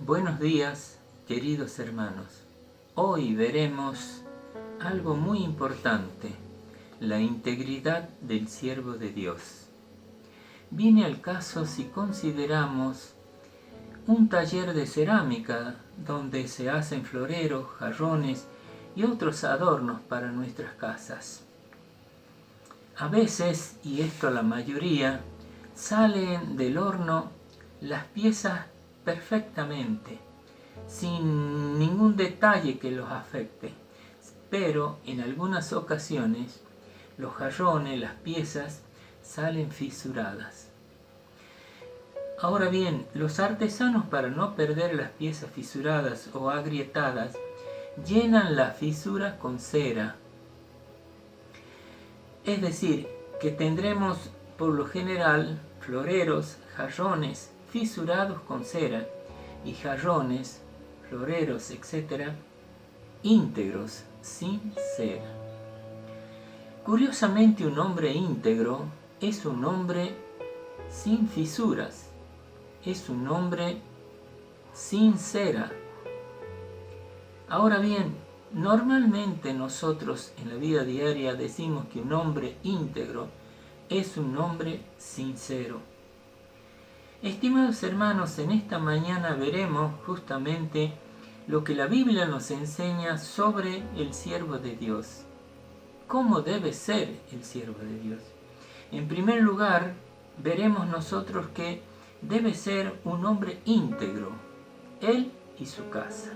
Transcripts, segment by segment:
Buenos días, queridos hermanos. Hoy veremos algo muy importante, la integridad del siervo de Dios. Viene al caso si consideramos un taller de cerámica donde se hacen floreros, jarrones y otros adornos para nuestras casas. A veces, y esto la mayoría, salen del horno las piezas perfectamente, sin ningún detalle que los afecte, pero en algunas ocasiones los jarrones, las piezas, salen fisuradas. Ahora bien, los artesanos, para no perder las piezas fisuradas o agrietadas, llenan la fisura con cera. Es decir, que tendremos por lo general floreros, jarrones fisurados con cera y jarrones, floreros, etc., íntegros, sin cera. Curiosamente, un hombre íntegro es un hombre sin fisuras, es un hombre sin cera. Ahora bien, normalmente nosotros en la vida diaria decimos que un hombre íntegro es un hombre sincero. Estimados hermanos, en esta mañana veremos justamente lo que la Biblia nos enseña sobre el siervo de Dios. ¿Cómo debe ser el siervo de Dios? En primer lugar, veremos nosotros que debe ser un hombre íntegro, él y su casa.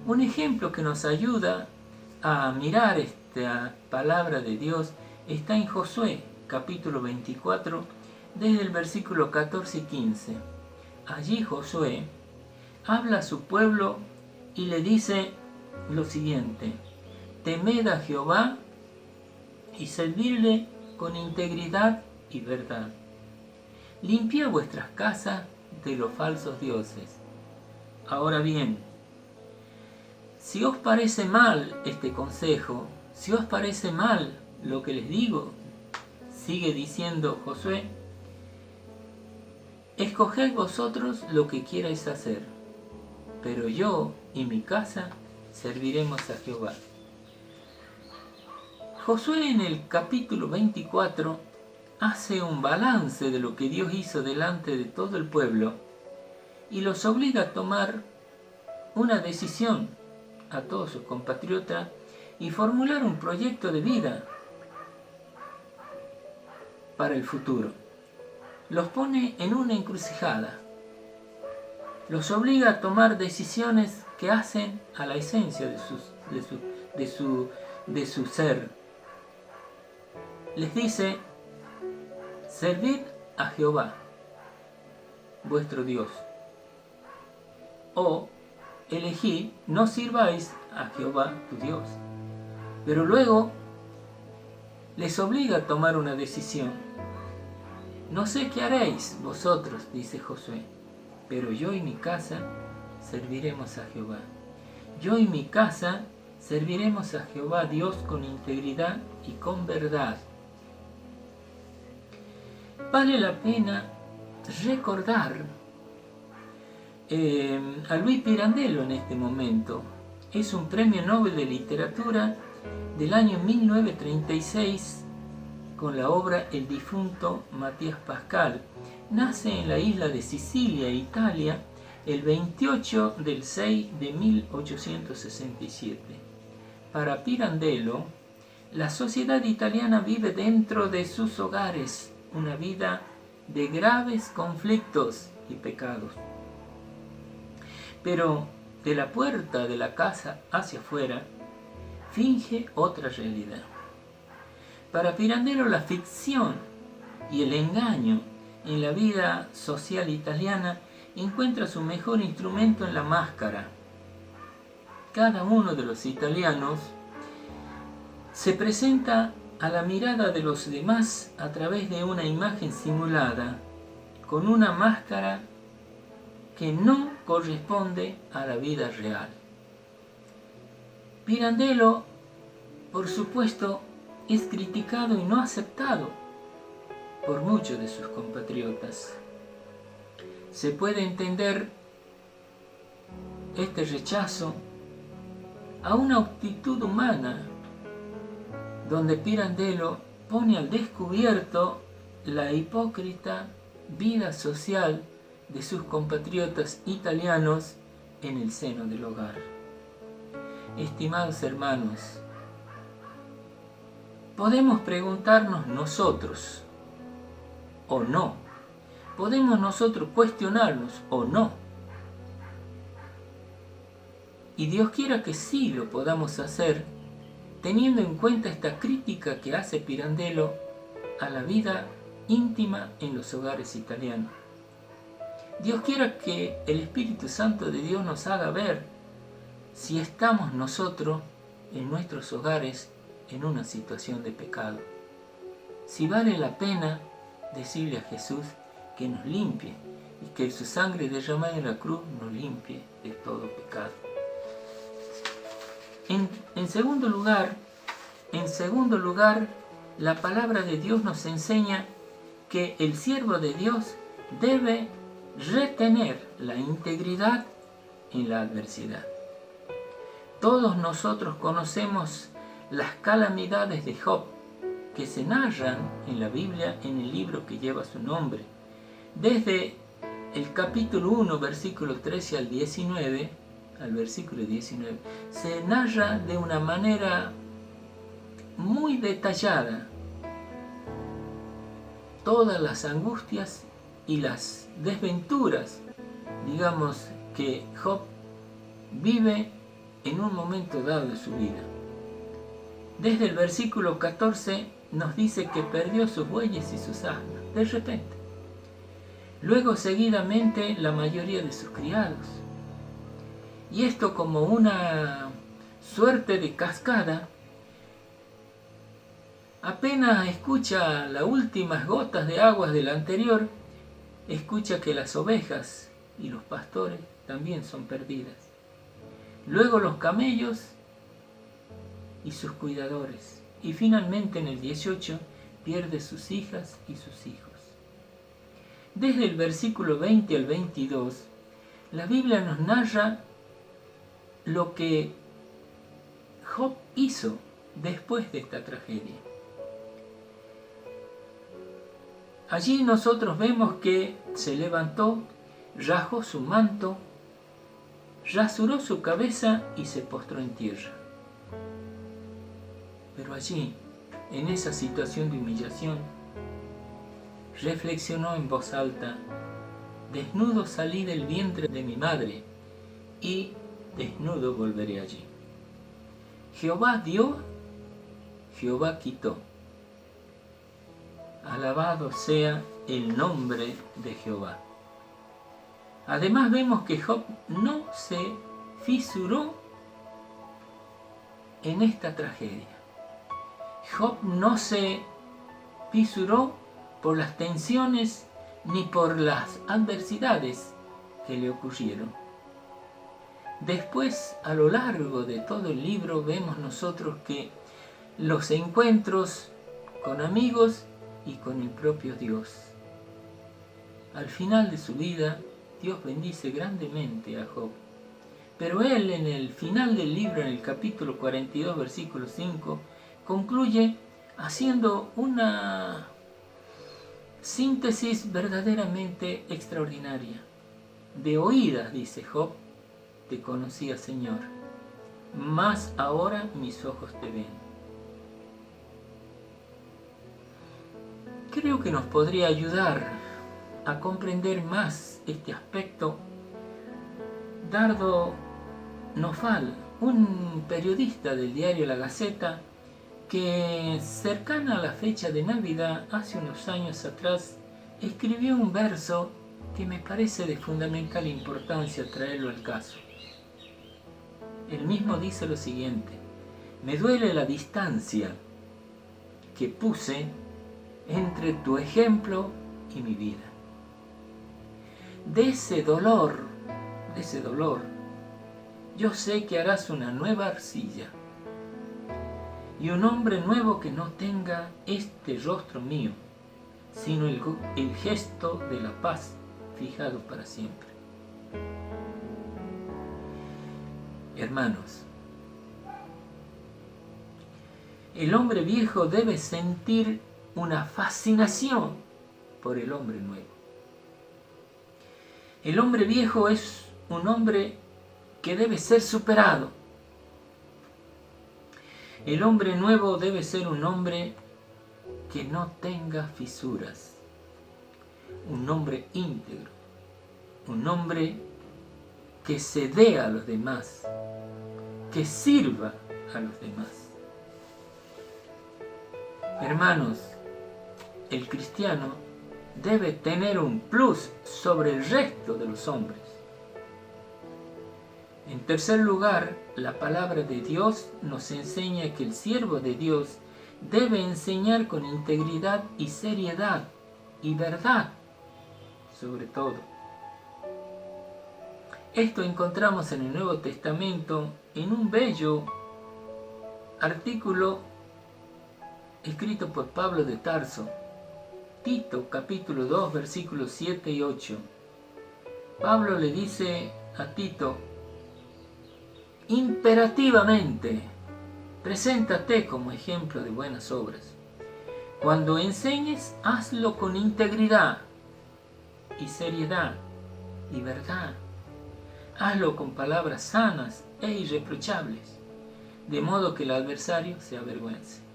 Un ejemplo que nos ayuda a mirar esta palabra de Dios está en Josué, capítulo 24, desde el versículo 14 y 15. Allí Josué habla a su pueblo y le dice lo siguiente: temed a Jehová y servirle con integridad y verdad. Limpia vuestras casas de los falsos dioses. Ahora bien, si os parece mal este consejo, si os parece mal lo que les digo, sigue diciendo Josué, escoged vosotros lo que quierais hacer, pero yo y mi casa serviremos a Jehová. Josué en el capítulo 24 hace un balance de lo que Dios hizo delante de todo el pueblo y los obliga a tomar una decisión a todos sus compatriotas y formular un proyecto de vida para el futuro. Los pone en una encrucijada, los obliga a tomar decisiones que hacen a la esencia de su ser. Les dice: servid a Jehová, vuestro Dios, o elegid, no sirváis a Jehová tu Dios. Pero luego les obliga a tomar una decisión. No sé qué haréis vosotros, dice Josué, pero yo y mi casa serviremos a Jehová. Yo y mi casa serviremos a Jehová Dios con integridad y con verdad. Vale la pena recordar a Luis Pirandello en este momento. Es un premio Nobel de Literatura del año 1936 con la obra El difunto Matías Pascal. Nace en la isla de Sicilia, Italia, el 28 del 6 de 1867. Para Pirandello, la sociedad italiana vive dentro de sus hogares una vida de graves conflictos y pecados. Pero de la puerta de la casa hacia afuera, finge otra realidad. Para Pirandello, la ficción y el engaño en la vida social italiana encuentra su mejor instrumento en la máscara. Cada uno de los italianos se presenta a la mirada de los demás a través de una imagen simulada, con una máscara que no corresponde a la vida real. Pirandello, por supuesto, es criticado y no aceptado por muchos de sus compatriotas. Se puede entender este rechazo a una actitud humana, donde Pirandello pone al descubierto la hipócrita vida social de sus compatriotas italianos en el seno del hogar. Estimados hermanos, podemos preguntarnos nosotros, o no. Podemos nosotros cuestionarnos, o no. Y Dios quiera que sí lo podamos hacer, teniendo en cuenta esta crítica que hace Pirandello a la vida íntima en los hogares italianos. Dios quiera que el Espíritu Santo de Dios nos haga ver si estamos nosotros en nuestros hogares en una situación de pecado. Si vale la pena decirle a Jesús que nos limpie y que su sangre derramada en la cruz nos limpie de todo pecado. En segundo lugar, la palabra de Dios nos enseña que el siervo de Dios debe retener la integridad en la adversidad. Todos nosotros conocemos las calamidades de Job, que se narran en la Biblia en el libro que lleva su nombre. Desde el capítulo 1, versículo 13 al 19, al versículo 19, se narra de una manera muy detallada todas las angustias y las desventuras, digamos, que Job vive en un momento dado de su vida. Desde el versículo 14 nos dice que perdió sus bueyes y sus asnas, de repente. Luego seguidamente la mayoría de sus criados. Y esto como una suerte de cascada. Apenas escucha las últimas gotas de aguas del anterior, escucha que las ovejas y los pastores también son perdidas. Luego los camellos y sus cuidadores. Y finalmente en el 18 pierde sus hijas y sus hijos. Desde el versículo 20 al 22, la Biblia nos narra lo que Job hizo después de esta tragedia. Allí nosotros vemos que se levantó, rajó su manto, rasuró su cabeza y se postró en tierra. Pero allí, en esa situación de humillación, reflexionó en voz alta: desnudo salí del vientre de mi madre y desnudo volveré allí. Jehová dio, Jehová quitó. Alabado sea el nombre de Jehová. Además vemos que Job no se fisuró en esta tragedia. Job no se fisuró por las tensiones ni por las adversidades que le ocurrieron. Después, a lo largo de todo el libro, vemos nosotros que los encuentros con amigos y con el propio Dios. Al final de su vida, Dios bendice grandemente a Job. Pero él, en el final del libro, en el capítulo 42, versículo 5, concluye haciendo una síntesis verdaderamente extraordinaria. De oídas, dice Job, te conocía, Señor, mas ahora mis ojos te ven. Creo que nos podría ayudar a comprender más este aspecto Dardo Nofal, un periodista del diario La Gaceta, que cercana a la fecha de Navidad, hace unos años atrás, escribió un verso que me parece de fundamental importancia traerlo al caso. Él mismo dice lo siguiente: me duele la distancia que puse entre tu ejemplo y mi vida. De ese dolor, yo sé que harás una nueva arcilla y un hombre nuevo que no tenga este rostro mío, sino el gesto de la paz fijado para siempre. Hermanos, el hombre viejo debe sentir una fascinación por el hombre nuevo. El hombre viejo es un hombre que debe ser superado. El hombre nuevo debe ser un hombre que no tenga fisuras, un hombre íntegro, un hombre que se dé a los demás, que sirva a los demás. Hermanos, el cristiano debe tener un plus sobre el resto de los hombres. En tercer lugar, la palabra de Dios nos enseña que el siervo de Dios debe enseñar con integridad y seriedad y verdad, sobre todo. Esto encontramos en el Nuevo Testamento en un bello artículo escrito por Pablo de Tarso, Tito capítulo 2 versículos 7 y 8. Pablo le dice a Tito: imperativamente, preséntate como ejemplo de buenas obras. Cuando enseñes, hazlo con integridad y seriedad y verdad. Hazlo con palabras sanas e irreprochables, de modo que el adversario se avergüence.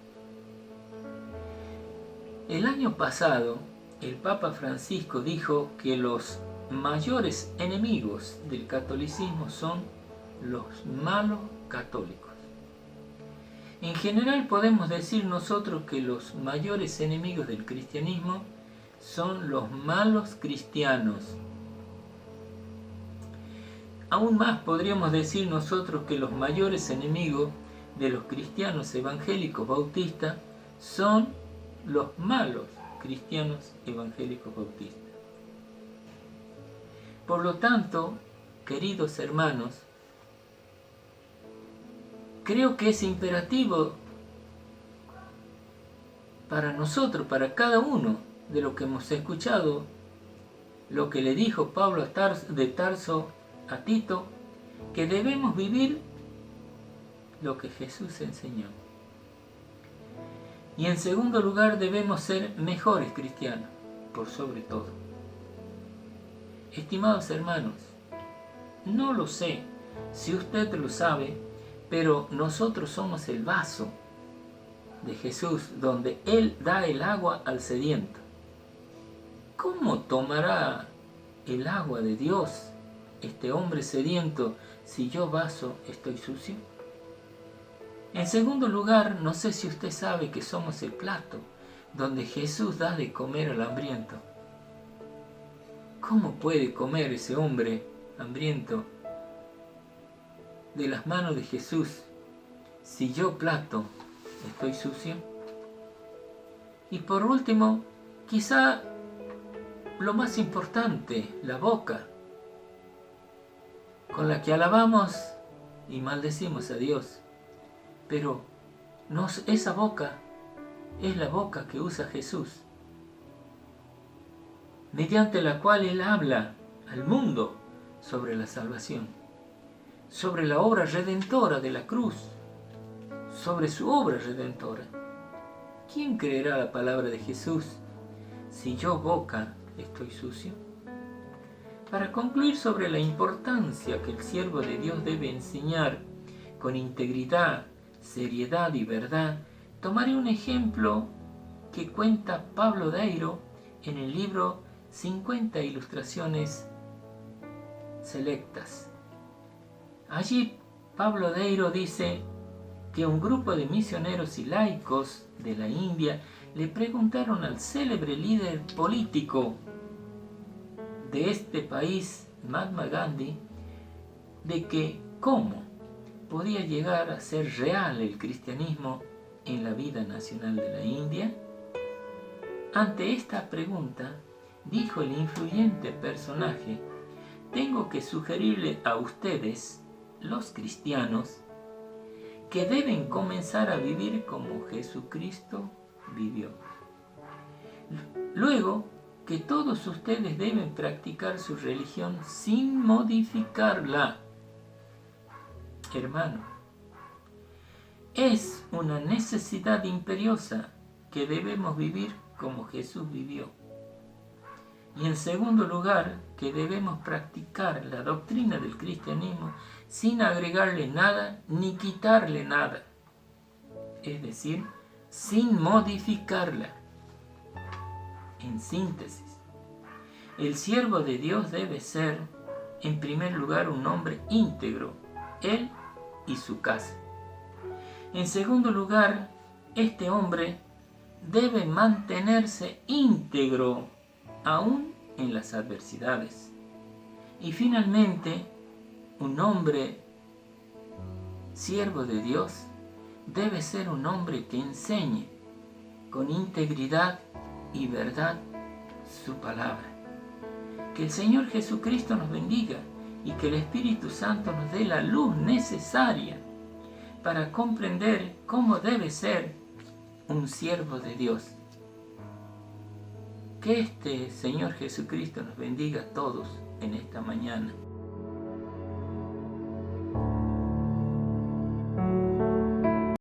El año pasado, el Papa Francisco dijo que los mayores enemigos del catolicismo son los malos católicos. En general podemos decir nosotros que los mayores enemigos del cristianismo son los malos cristianos. Aún más podríamos decir nosotros que los mayores enemigos de los cristianos evangélicos bautistas son los malos cristianos evangélicos bautistas. Por lo tanto, queridos hermanos, creo que es imperativo para nosotros, para cada uno de lo que hemos escuchado, lo que le dijo Pablo de Tarso a Tito, que debemos vivir lo que Jesús enseñó. Y en segundo lugar, debemos ser mejores cristianos, por sobre todo. Estimados hermanos, no lo sé si usted lo sabe, pero nosotros somos el vaso de Jesús, donde Él da el agua al sediento. ¿Cómo tomará el agua de Dios este hombre sediento si yo, vaso, estoy sucio? En segundo lugar, no sé si usted sabe que somos el plato donde Jesús da de comer al hambriento. ¿Cómo puede comer ese hombre hambriento de las manos de Jesús si yo, plato, estoy sucio? Y por último, quizá lo más importante, la boca con la que alabamos y maldecimos a Dios. Pero esa boca es la boca que usa Jesús, mediante la cual Él habla al mundo sobre la salvación, sobre la obra redentora de la cruz, sobre su obra redentora. ¿Quién creerá la palabra de Jesús si yo, boca, estoy sucio? Para concluir sobre la importancia que el siervo de Dios debe enseñar con integridad, seriedad y verdad, tomaré un ejemplo que cuenta Pablo Deiro en el libro 50 ilustraciones selectas. Allí Pablo Deiro dice que un grupo de misioneros y laicos de la India le preguntaron al célebre líder político de este país, Mahatma Gandhi, de que cómo podía llegar a ser real el cristianismo en la vida nacional de la India. Ante esta pregunta, dijo el influyente personaje: tengo que sugerirle a ustedes, los cristianos, que deben comenzar a vivir como Jesucristo vivió. Luego, que todos ustedes deben practicar su religión sin modificarla. hermano. Es una necesidad imperiosa que debemos vivir como Jesús vivió. Y en segundo lugar, que debemos practicar la doctrina del cristianismo sin agregarle nada ni quitarle nada. Es decir, sin modificarla. En síntesis, el siervo de Dios debe ser, en primer lugar, un hombre íntegro, él y su casa. En segundo lugar, este hombre debe mantenerse íntegro aún en las adversidades. Y finalmente, un hombre siervo de Dios debe ser un hombre que enseñe con integridad y verdad su palabra. Que el Señor Jesucristo nos bendiga y que el Espíritu Santo nos dé la luz necesaria para comprender cómo debe ser un siervo de Dios. Que este Señor Jesucristo nos bendiga a todos en esta mañana.